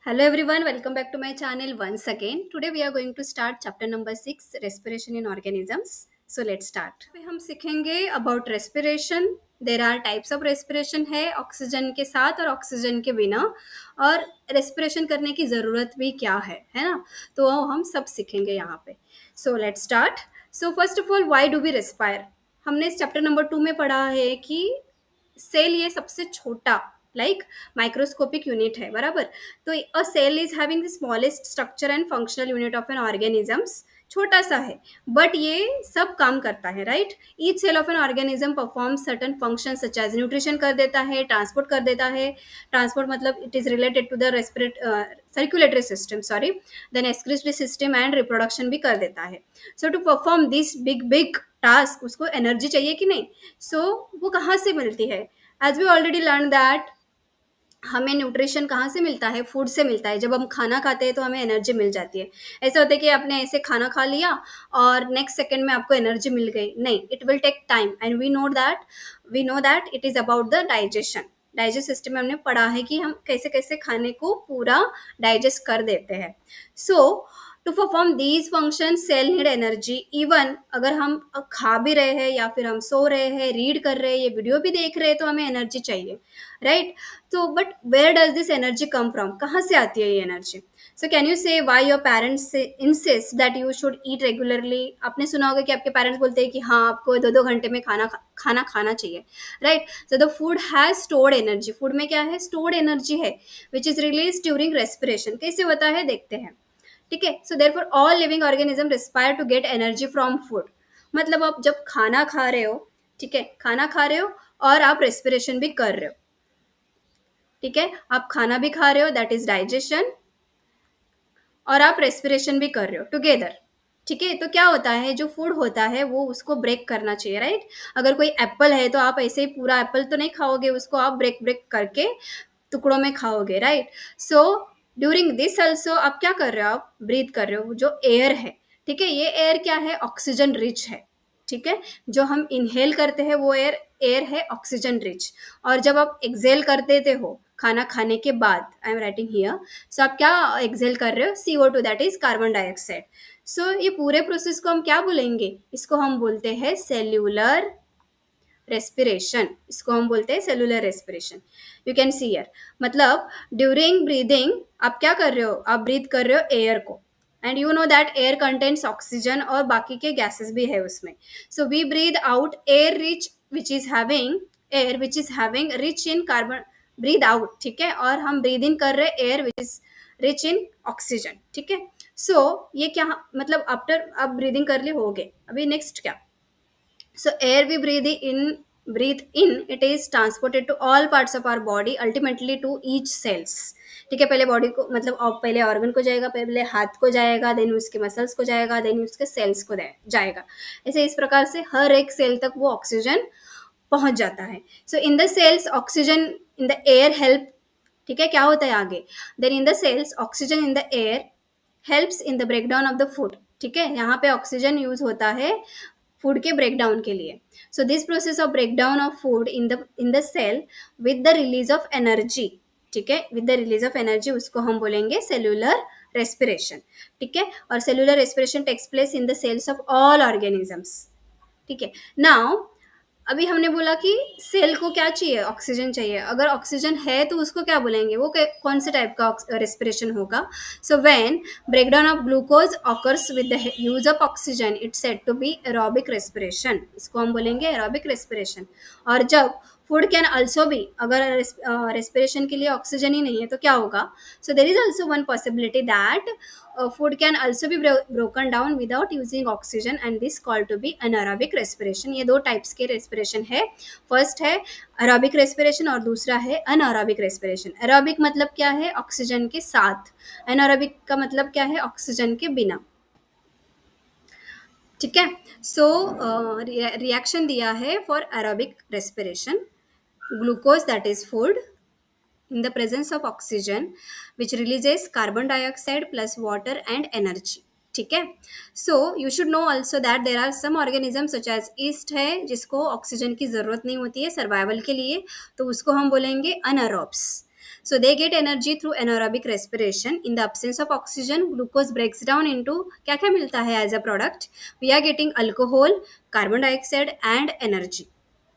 Hello everyone, welcome back to my channel once again. Today we are going to start chapter number 6 respiration in organisms. So let's start. अभी हम सीखेंगे about respiration. There are types of respiration है oxygen के साथ और oxygen के बिना और respiration करने की ज़रूरत भी क्या है ना? तो हम सब सीखेंगे यहाँ पे. So let's start. So first of all, why do we respire? हमने इस चैप्टर नंबर 2 में पढ़ा है कि सेल ये सबसे छोटा लाइक माइक्रोस्कोपिक यूनिट है बराबर. तो a cell is having the smallest structure and functional unit of an organisms. छोटा सा है बट ये सब काम करता है right. Each cell of an organism perform certain function such as nutrition कर देता है, ट्रांसपोर्ट कर देता है. ट्रांसपोर्ट मतलब it is related to the respirate circulatory system sorry, then excretory system and reproduction भी कर देता है. So to perform this big big task उसको एनर्जी चाहिए कि नहीं. सो वो कहाँ से मिलती है? As we already learn that हमें न्यूट्रिशन कहाँ से मिलता है? फूड से मिलता है. जब हम खाना खाते हैं तो हमें एनर्जी मिल जाती है. ऐसा होता है कि आपने ऐसे खाना खा लिया और नेक्स्ट सेकंड में आपको एनर्जी मिल गई, नहीं. It will take time and we know that it is about the digestion. Digest system में हमने पढ़ा है कि हम कैसे कैसे खाने को पूरा डाइजेस्ट कर देते हैं. So to perform these function cell need energy. Even अगर हम खा भी रहे हैं या फिर हम सो रहे हैं, रीड कर रहे हैं, ये वीडियो भी देख रहे हैं तो हमें एनर्जी चाहिए राइट. तो but where does this energy come from? कहाँ से आती है ये energy? So can you say why your parents insist that you should eat regularly? आपने सुना होगा कि आपके पेरेंट्स बोलते हैं कि हाँ आपको 2-2 घंटे में खाना खाना चाहिए right. So the food has stored energy. Food में क्या है? स्टोर्ड एनर्जी है which is release during respiration. कैसे होता है देखते हैं. ठीक है. So therefore all living organism respire to get energy from food. मतलब आप जब खाना खा रहे हो, ठीक है, खाना खा रहे हो और आप रेस्पिरेशन भी कर रहे हो. ठीक है, आप खाना भी खा रहे हो, दैट इज डाइजेशन, और आप रेस्पिरेशन भी कर रहे हो टुगेदर. ठीक है. तो क्या होता है, जो फूड होता है वो उसको ब्रेक करना चाहिए राइट. अगर कोई एप्पल है तो आप ऐसे ही पूरा एप्पल तो नहीं खाओगे, उसको आप ब्रेक ब्रेक करके टुकड़ों में खाओगे right. So during this also आप क्या कर रहे हो? आप ब्रीथ कर रहे हो जो एयर है. ठीक है. ये एयर क्या है? ऑक्सीजन रिच है. ठीक है. जो हम इनहेल करते हैं वो एयर है ऑक्सीजन रिच. और जब आप एक्सेल करते थे हो खाना खाने के बाद, I am writing here, so आप क्या एक्सेल कर रहे हो? CO2, that is carbon dioxide. So ये पूरे प्रोसेस को हम क्या बोलेंगे? इसको हम बोलते हैं सेल्यूलर रेस्पिरेशन. इसको हम बोलते हैं cellular respiration. You can see here. मतलब ड्यूरिंग ब्रीदिंग आप क्या कर रहे हो? आप ब्रीथ कर रहे हो एयर को. And you know that air contains oxygen और बाकी के गैसेस भी है उसमें. So we breathe out air rich which is having rich in carbon. Breathe out. ठीक है. और हम ब्रीद इन कर रहे air which is rich in oxygen. ठीक है. सो ये क्या मतलब आफ्टर आप ब्रीदिंग कर लिए हो गए. अभी नेक्स्ट क्या? So air we breathe in, it is transported to all parts of our body, ultimately to each cells. ठीक है. पहले बॉडी को मतलब पहले ऑर्गन को जाएगा, पहले हाथ को जाएगा, देन उसके मसल्स को जाएगा, देन उसके सेल्स को जाएगा. ऐसे इस प्रकार से हर एक सेल तक वो ऑक्सीजन पहुंच जाता है. So in the cells oxygen in the air help. ठीक है. क्या होता है आगे? Then in the cells oxygen in the air helps in the breakdown of the food. ठीक है. यहाँ पे ऑक्सीजन यूज होता है फूड के ब्रेकडाउन के लिए. So this process of breakdown of food in the cell with the release of energy. ठीक है. With the release of energy उसको हम बोलेंगे सेल्यूलर रेस्पिरेशन. ठीक है. और cellular respiration takes place in the cells of all organisms. ठीक है. नाउ अभी हमने बोला कि सेल को क्या चाहिए? ऑक्सीजन चाहिए. अगर ऑक्सीजन है तो उसको क्या बोलेंगे? वो कौन से टाइप का रेस्पिरेशन होगा? So when breakdown of glucose occurs with the use of oxygen it's said to be aerobic respiration. इसको हम बोलेंगे एरोबिक रेस्पिरेशन. और जब फूड कैन ऑल्सो बी, अगर रेस्पिरेशन के लिए ऑक्सीजन ही नहीं है तो क्या होगा? So there is also one possibility that food can also be broken down without using oxygen and this called to be anaerobic respiration. ये दो टाइप्स के रेस्पिरेशन है. फर्स्ट है एरोबिक रेस्पिरेशन और दूसरा है अनएरोबिक रेस्पिरेशन. एरोबिक मतलब क्या है? ऑक्सीजन के साथ. अनएरोबिक का मतलब क्या है? ऑक्सीजन के बिना. ठीक है. सो रिएक्शन दिया है for aerobic respiration. Glucose that is food in the presence of oxygen which releases carbon dioxide plus water and energy. ठीक है. So you should know also that there are some organism such as yeast है जिसको oxygen की ज़रूरत नहीं होती है survival के लिए, तो उसको हम बोलेंगे अनएरोब्स. So they get energy through anaerobic respiration. In the absence of oxygen, glucose breaks down into क्या क्या मिलता है as a product? We are getting alcohol, carbon dioxide and energy.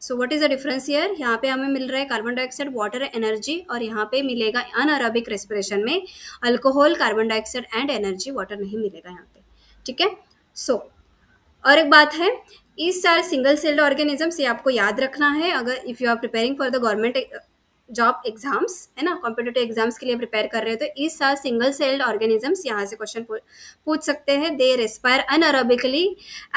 So what is the difference here? यहाँ पे हमें मिल रहा है carbon dioxide, water, energy, और यहाँ पे मिलेगा अनअरोबिक रेस्पिरेशन में alcohol, carbon dioxide and energy, water नहीं मिलेगा यहाँ पे. ठीक है. सो और एक बात है, इस सारे सिंगल सेल्ड ऑर्गेनिजम्स, ये आपको याद रखना है अगर if you are preparing for the government job exams, है ना, कॉम्पिटेटिव एग्जाम्स के लिए प्रिपेयर कर रहे हो, तो इस सारे सिंगल सेल्ड ऑर्गेनिजम्स यहाँ से क्वेश्चन पूछ सकते हैं. They respire anaerobically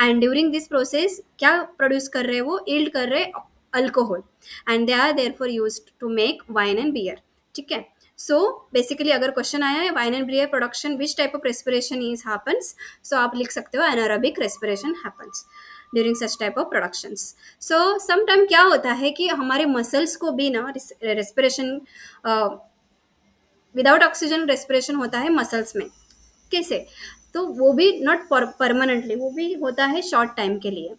and during this process क्या प्रोड्यूस कर रहे हैं? वो यील्ड कर रहे हैं alcohol and they are therefore used to make wine and beer. ठीक है. सो बेसिकली अगर क्वेश्चन आया है wine and beer production which type of respiration is happens, so आप लिख सकते हो anaerobic respiration happens during such type of productions. So sometime क्या होता है कि हमारे मसल्स को भी ना रेस्पिरेशन विदाउट ऑक्सीजन रेस्पिरेशन होता है मसल्स में. कैसे? तो वो भी नॉट परमानेंटली, वो भी होता है शॉर्ट टाइम के लिए.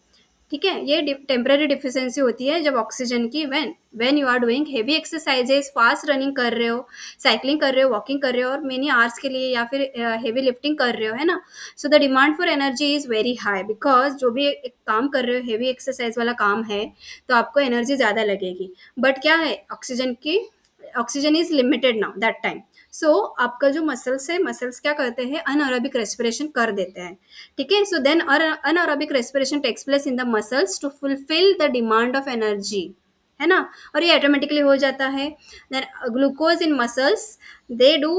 ठीक है. ये टेम्पररी डिफिशियंसी होती है जब ऑक्सीजन की when you are doing heavy exercises, fast running कर रहे हो, साइकिलिंग कर रहे हो, वॉकिंग कर रहे हो और मेनी आवर्स के लिए, या फिर हेवी लिफ्टिंग कर रहे हो, है ना. So the demand for energy is very high because जो भी एक काम कर रहे हो, हेवी एक्सरसाइज वाला काम है, तो आपको एनर्जी ज़्यादा लगेगी. बट क्या है, oxygen is limited now that time. So आपका जो मसल्स है, मसल्स क्या करते हैं, अनएरोबिक रेस्पिरेशन कर देते हैं. ठीक है. So then anaerobic respiration takes place in the muscles to fulfil the demand of energy, है ना, और ये ऑटोमेटिकली हो जाता है. Then glucose in muscles, they do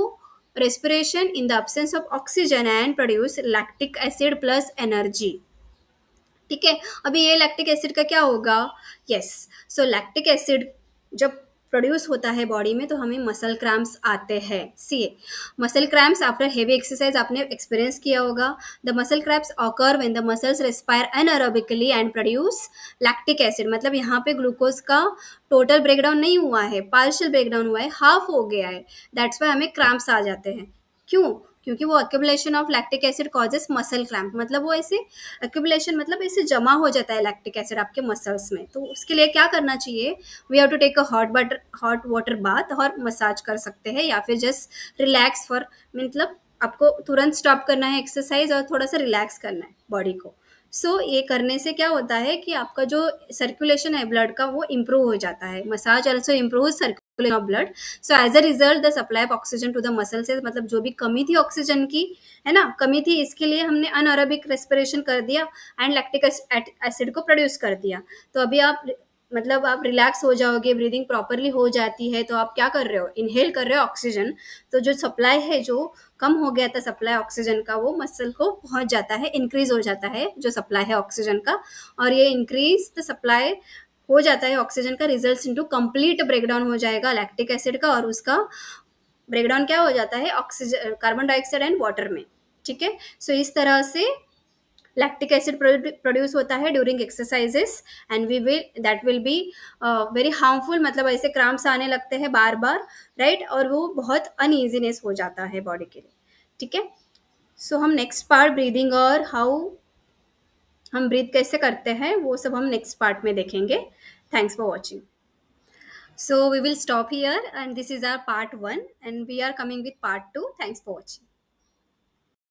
respiration in the absence of oxygen and produce lactic acid plus energy. ठीक है. अभी ये लैक्टिक एसिड का क्या होगा? यस. सो लैक्टिक एसिड जब प्रोड्यूस होता है बॉडी में तो हमें मसल क्रैम्प्स आते हैं. See muscle cramps after heavy exercise आपने एक्सपीरियंस किया होगा. The muscle cramps occur when the muscles respire anaerobically and produce lactic acid. मतलब यहाँ पे ग्लूकोज का टोटल ब्रेकडाउन नहीं हुआ है, पार्शियल ब्रेकडाउन हुआ है, हाफ हो गया है. दैट्स वाई हमें क्रैम्प्स आ जाते हैं. क्यों? क्योंकि वो accumulation of lactic acid causes muscle cramp. मतलब वो ऐसे एक्यूमुलेशन, मतलब ऐसे जमा हो जाता है लैक्टिक एसिड आपके मसल्स में. तो उसके लिए क्या करना चाहिए? We have to take a hot water bath और मसाज कर सकते हैं, या फिर जस्ट रिलैक्स फॉर, मतलब आपको तुरंत स्टॉप करना है एक्सरसाइज और थोड़ा सा रिलैक्स करना है बॉडी को. सो ये करने से क्या होता है कि आपका जो सर्कुलेशन है ब्लड का वो इम्प्रूव हो जाता है. Massage also improve circulation of blood. So as a result the supply of oxygen to the muscles, मतलब जो भी कमी थी ऑक्सीजन की, है ना, कमी थी, इसके लिए हमने अनएरोबिक रेस्पिरेशन कर दिया एंड लैक्टिक एसिड को प्रोड्यूस कर दिया. तो अभी आप मतलब आप रिलैक्स हो जाओगे, ब्रीदिंग प्रॉपरली हो जाती है, तो आप क्या कर रहे हो, इनहेल कर रहे हो ऑक्सीजन. तो जो सप्लाई है, जो कम हो गया था सप्लाई ऑक्सीजन का, वो मसल को पहुंच जाता है, इंक्रीज हो जाता है जो सप्लाई है ऑक्सीजन का. और ये इंक्रीज द सप्लाई हो जाता है ऑक्सीजन का, रिजल्ट्स इनटू कंप्लीट ब्रेकडाउन हो जाएगा लैक्टिक एसिड का, और उसका ब्रेकडाउन क्या हो जाता है, oxygen, carbon dioxide and water में. ठीक है. सो इस तरह से लैक्टिक एसिड प्रोड्यूस होता है during exercises and that will be very harmful. मतलब ऐसे क्रैम्प्स आने लगते हैं बार बार, राइट, और वो बहुत अनईजीनेस हो जाता है बॉडी के लिए. ठीक है. सो हम नेक्स्ट पार्ट ब्रीदिंग और हाउ हम ब्रीथ कैसे करते हैं वो सब हम नेक्स्ट पार्ट में देखेंगे. Thanks for watching. So we will stop here, and this is our part 1 and we are coming with part 2. Thanks for watching.